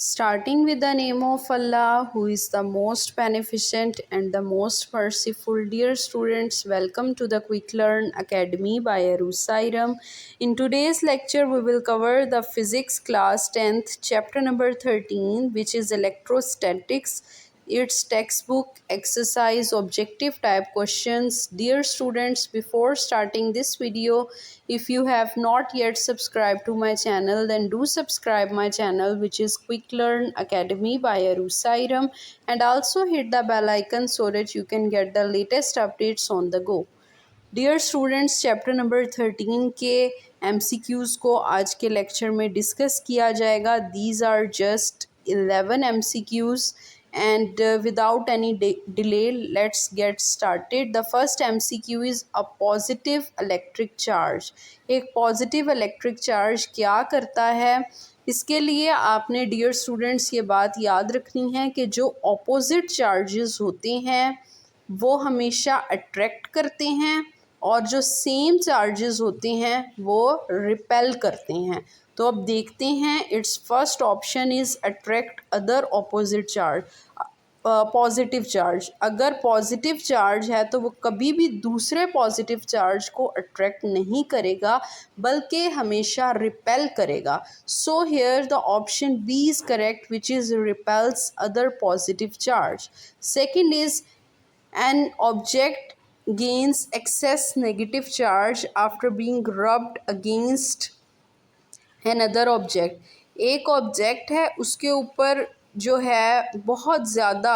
Starting with the name of Allah, who is the most beneficent and the most merciful. Dear students, welcome to the Quick Learn Academy by Arusairam. In today's lecture, we will cover the physics class 10th, chapter number 13, which is electrostatics. Its textbook exercise objective type questions. Dear students, before starting this video, if you have not yet subscribed to my channel, then do subscribe my channel, which is Quick Learn Academy by Arusairam, and also hit the bell icon so that you can get the latest updates on the go. Dear students, chapter number 13 के MCQs को आज के lecture में discuss किया जाएगा. These are just 11 MCQs and without any delay, let's get started. The first MCQ is a positive electric charge. एक positive electric charge क्या करता है? इसके लिए आपने डियर स्टूडेंट्स ये बात याद रखनी है कि जो ऑपोजिट चार्जेस होते हैं वो हमेशा अट्रैक्ट करते हैं और जो सेम चार्जेस होते हैं वो रिपेल करते हैं. तो अब देखते हैं. It's first option is attract other opposite charge. Positive charge, अगर पॉजिटिव चार्ज है तो वो कभी भी दूसरे पॉजिटिव चार्ज को अट्रैक्ट नहीं करेगा बल्कि हमेशा रिपेल करेगा. So here the option B is correct, which is repels other positive charge. Second is an object gains excess negative charge after being rubbed against another object. एक object है, उसके ऊपर जो है बहुत ज़्यादा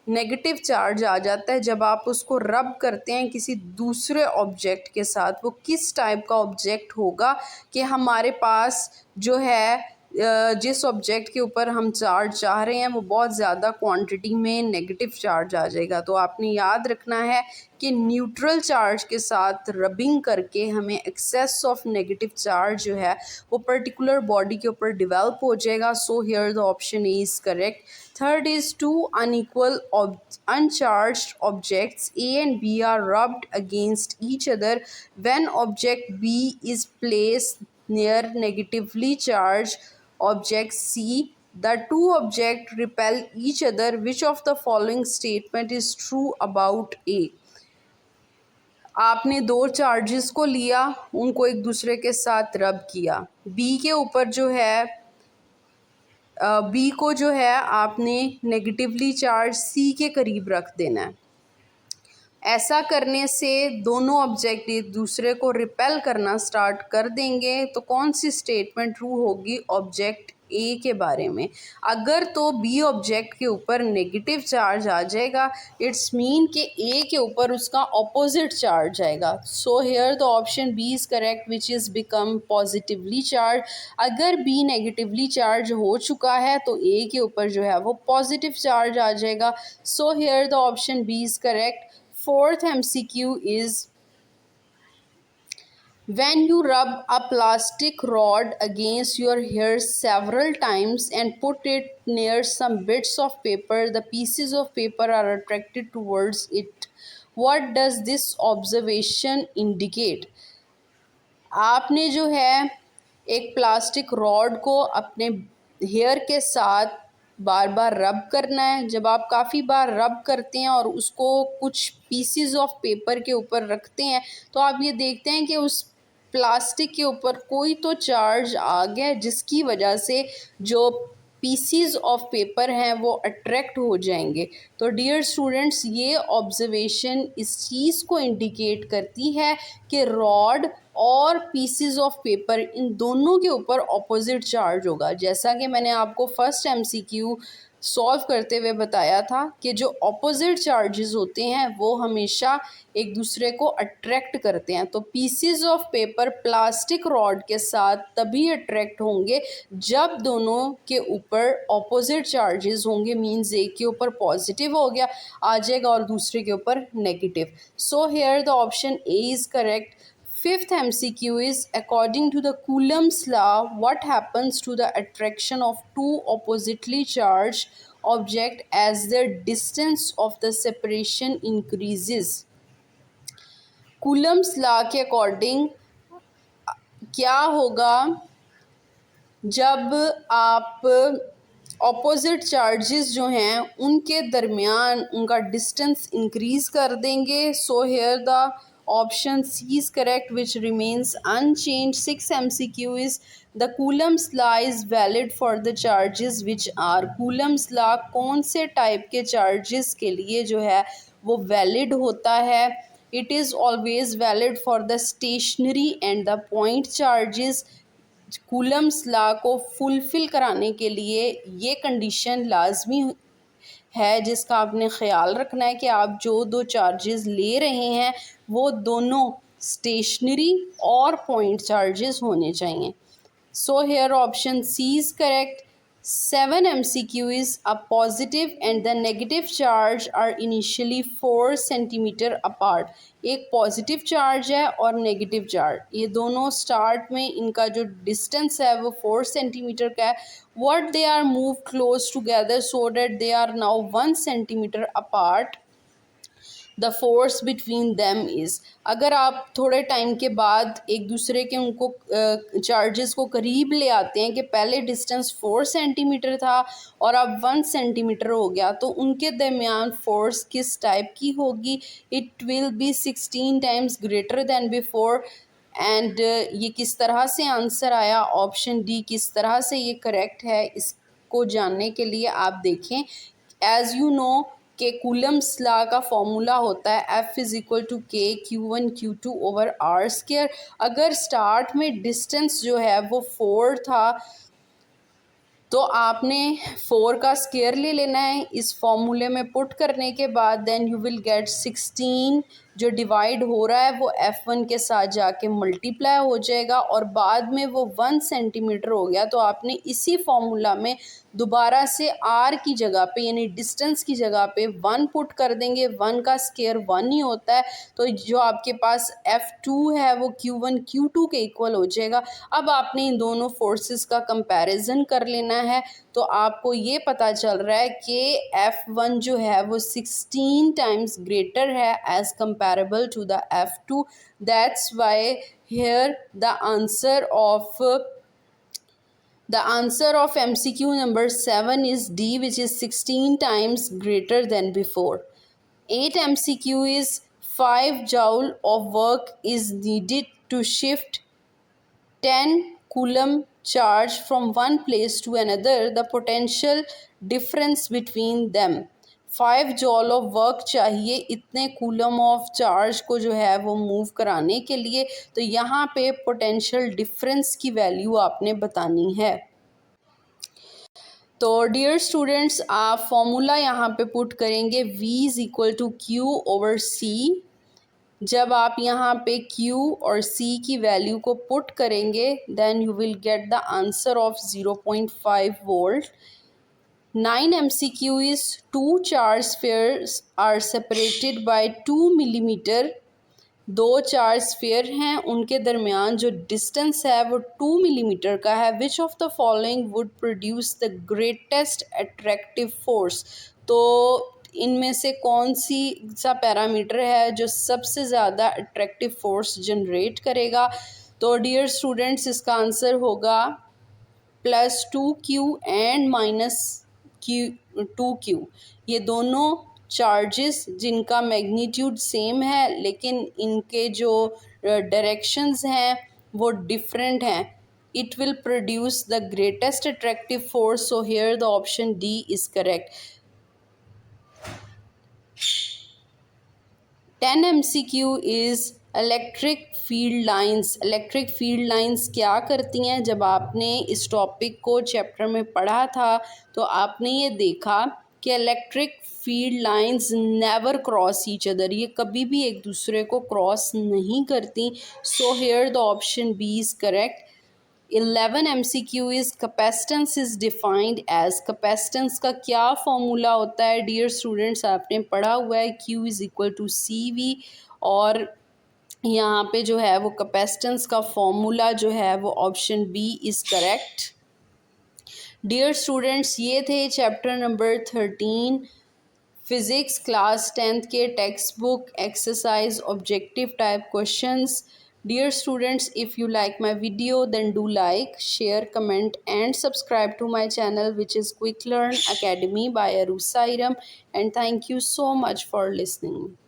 नेगेटिव चार्ज आ जाता है जब आप उसको रब करते हैं किसी दूसरे ऑब्जेक्ट के साथ. वो किस टाइप का ऑब्जेक्ट होगा कि हमारे पास जो है जिस ऑब्जेक्ट के ऊपर हम चार्ज चाह रहे हैं वो बहुत ज़्यादा क्वांटिटी में नेगेटिव चार्ज आ जाएगा. तो आपने याद रखना है कि न्यूट्रल चार्ज के साथ रबिंग करके हमें एक्सेस ऑफ नेगेटिव चार्ज जो है वो पर्टिकुलर बॉडी के ऊपर डिवेल्प हो जाएगा. So here the option A is correct. Third is two unequal uncharged objects A and B are rubbed against each other when object B is placed near negatively charged object C. The two objects repel each other. Which of the following statement is true about A? आपने दो charges को लिया, उनको एक दूसरे के साथ रब किया. B के ऊपर जो है बी को जो है आपने नेगेटिवली चार्ज सी के करीब रख देना है. ऐसा करने से दोनों ऑब्जेक्ट एक दूसरे को रिपेल करना स्टार्ट कर देंगे. तो कौन सी स्टेटमेंट ट्रू होगी ऑब्जेक्ट ए के बारे में? अगर तो बी ऑब्जेक्ट के ऊपर नेगेटिव चार्ज आ जाएगा, इट्स मीन कि ए के ऊपर उसका ऑपोजिट चार्ज आएगा. So here the option B is correct, which is become positively charge. अगर बी नेगेटिवली चार्ज हो चुका है तो ए के ऊपर जो है वो पॉजिटिव चार्ज आ जाएगा. So here the option B is correct. Fourth MCQ is when you rub a plastic rod against your hair several times and put it near some bits of paper, the pieces of paper are attracted towards it. What does this observation indicate? आपने जो है एक plastic rod को अपने hair के साथ बार बार रब करना है. जब आप काफ़ी बार रब करते हैं और उसको कुछ पीसीज ऑफ पेपर के ऊपर रखते हैं तो आप ये देखते हैं कि उस प्लास्टिक के ऊपर कोई तो चार्ज आ गया जिसकी वजह से जो पीसीज ऑफ पेपर हैं वो अट्रैक्ट हो जाएंगे. तो डियर स्टूडेंट्स, ये ऑब्जर्वेशन इस चीज़ को इंडिकेट करती है कि रॉड और पीसीज ऑफ पेपर इन दोनों के ऊपर ऑपोजिट चार्ज होगा. जैसा कि मैंने आपको फर्स्ट MCQ सॉल्व करते हुए बताया था कि जो ऑपोजिट चार्जेस होते हैं वो हमेशा एक दूसरे को अट्रैक्ट करते हैं. तो PCs of paper plastic rod के साथ तभी अट्रैक्ट होंगे जब दोनों के ऊपर ऑपोजिट चार्जेस होंगे. मींस एक के ऊपर पॉजिटिव हो गया आ जाएगा और दूसरे के ऊपर negative. So here the option A is correct. Fifth MCQ is, according to the Coulomb's law, what happens to the attraction of two oppositely charged objects as the distance of the separation increases? Coulomb's law के according क्या होगा जब आप opposite charges जो हैं उनके दरमियान उनका डिस्टेंस इंक्रीज कर देंगे. So here the option C is correct which remains unchange. 6 MCQ is the coulomb's law is valid for the charges which are. Coulomb's law कौन से टाइप के चार्जेस के लिए जो है वो वैलिड होता है. It is always valid for the stationary and the point charges. Coulomb's law को फुलफ़िल कराने के लिए ये कंडीशन लाजमी है जिसका आपने ख़याल रखना है कि आप जो दो चार्जेस ले रहे हैं वो दोनों स्टेशनरी और पॉइंट चार्जेस होने चाहिए. So here option C is correct. 7 MCQ is a positive and the negative charge are initially 4 centimeter apart. एक पॉजिटिव चार्ज है और नेगेटिव चार्ज, ये दोनों स्टार्ट में इनका जो डिस्टेंस है वो 4 सेंटीमीटर का है. What they are moved close together so that they are now 1 centimeter apart. The force between them is. अगर आप थोड़े टाइम के बाद एक दूसरे के उनको चार्जेस को करीब ले आते हैं कि पहले डिस्टेंस 4 सेंटीमीटर था और अब 1 सेंटीमीटर हो गया, तो उनके दरमियान फोर्स किस टाइप की होगी. It will be 16 times greater than before. And ये किस तरह से आंसर आया, ऑप्शन डी किस तरह से ये करेक्ट है, इसको जानने के लिए आप देखें. एज़ यू नो के कूलम्स लॉ का फॉर्मूला होता है F is equal to K Q1 Q2 over R square. अगर स्टार्ट में डिस्टेंस जो है वो 4 था तो आपने 4 का स्क्वायर ले लेना है इस फॉर्मूले में पुट करने के बाद. देन यू विल गेट 16 जो डिवाइड हो रहा है वो F1 के साथ जाके मल्टीप्लाई हो जाएगा और बाद में वो 1 सेंटीमीटर हो गया. तो आपने इसी फॉर्मूला में दोबारा से R की जगह पे यानी डिस्टेंस की जगह पे 1 पुट कर देंगे. 1 का स्क्वायर 1 ही होता है, तो जो आपके पास F2 है वो Q1 Q2 के इक्वल हो जाएगा. अब आपने इन दोनों फोर्सेस का कंपैरिजन कर लेना है, तो आपको ये पता चल रहा है कि F1 जो है वो 16 टाइम्स ग्रेटर है as comparable to the F2. That's why here the answer of MCQ number 7 is D, which is 16 times greater than before. 8 MCQ is 5 joule of work is needed to shift 10 coulomb charge from one place to another. The potential difference between them. 5 जॉल of work चाहिए इतने coulomb of charge को जो है वो move कराने के लिए. तो यहाँ पे पोटेंशियल डिफरेंस की वैल्यू आपने बतानी है. तो डियर स्टूडेंट्स, आप फॉर्मूला यहाँ पे पुट करेंगे V is equal to Q over C. जब आप यहाँ पे Q और C की वैल्यू को पुट करेंगे then you will get the answer of 0.5 volt. 9 MCQ is 2 charge spheres are separated by 2 millimeter. 2 charge sphere हैं, उनके दरमियान जो डिस्टेंस है वो 2 मिलीमीटर का है. Which of the following would produce the greatest attractive force. तो इनमें से कौन सा पैरामीटर है जो सबसे ज़्यादा अट्रैक्टिव फोर्स जनरेट करेगा. तो डियर स्टूडेंट्स, इसका आंसर होगा +2Q एंड -2Q. ये दोनों चार्जेस जिनका मैग्नीट्यूड सेम है लेकिन इनके जो डायरेक्शंस हैं वो डिफरेंट हैं. It will produce the greatest attractive force. So here the option D is correct. 10 MCQ is electric field lines. Electric field lines क्या करती हैं. जब आपने इस टॉपिक को चैप्टर में पढ़ा था तो आपने ये देखा कि electric field lines never cross each other. ये कभी भी एक दूसरे को क्रॉस नहीं करती. So here the option B is correct. 11 MCQ is capacitance is defined as. Capacitance का क्या फॉर्मूला होता है. डियर स्टूडेंट्स, आपने पढ़ा हुआ है Q is equal to CV. और यहाँ पे जो है वो कैपेसिटेंस का फॉर्मूला जो है वो option B is correct. Dear students, ये थे chapter number 13 physics class 10th के textbook exercise objective type questions Dear students, if you like my video, then do like, share, comment and subscribe to my channel, which is Quick Learn Academy by Arusairam. And thank you so much for listening.